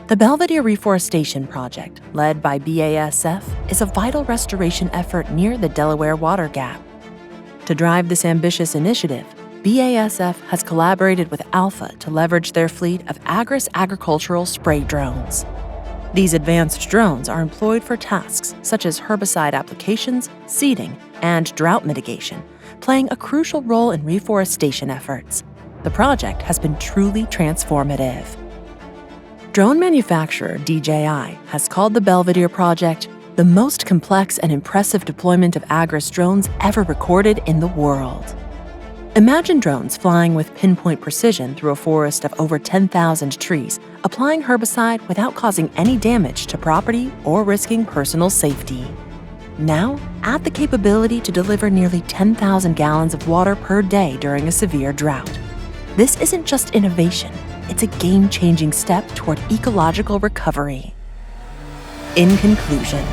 The Belvedere Reforestation Project, led by BASF, is a vital restoration effort near the Delaware Water Gap. To drive this ambitious initiative, BASF has collaborated with Alpha to leverage their fleet of Agras agricultural spray drones. These advanced drones are employed for tasks such as herbicide applications, seeding, and drought mitigation, playing a crucial role in reforestation efforts. The project has been truly transformative. Drone manufacturer DJI has called the Belvedere project the most complex and impressive deployment of Agras drones ever recorded in the world. Imagine drones flying with pinpoint precision through a forest of over 10,000 trees, applying herbicide without causing any damage to property or risking personal safety. Now, add the capability to deliver nearly 10,000 gallons of water per day during a severe drought. This isn't just innovation, it's a game-changing step toward ecological recovery. In conclusion,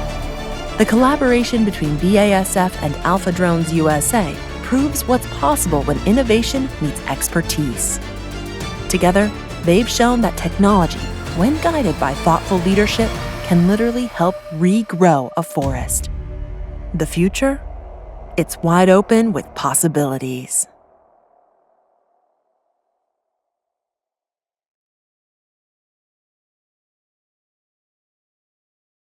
the collaboration between BASF and Alpha Drones USA proves what's possible when innovation meets expertise. Together, they've shown that technology, when guided by thoughtful leadership, can literally help regrow a forest. The future? It's wide open with possibilities.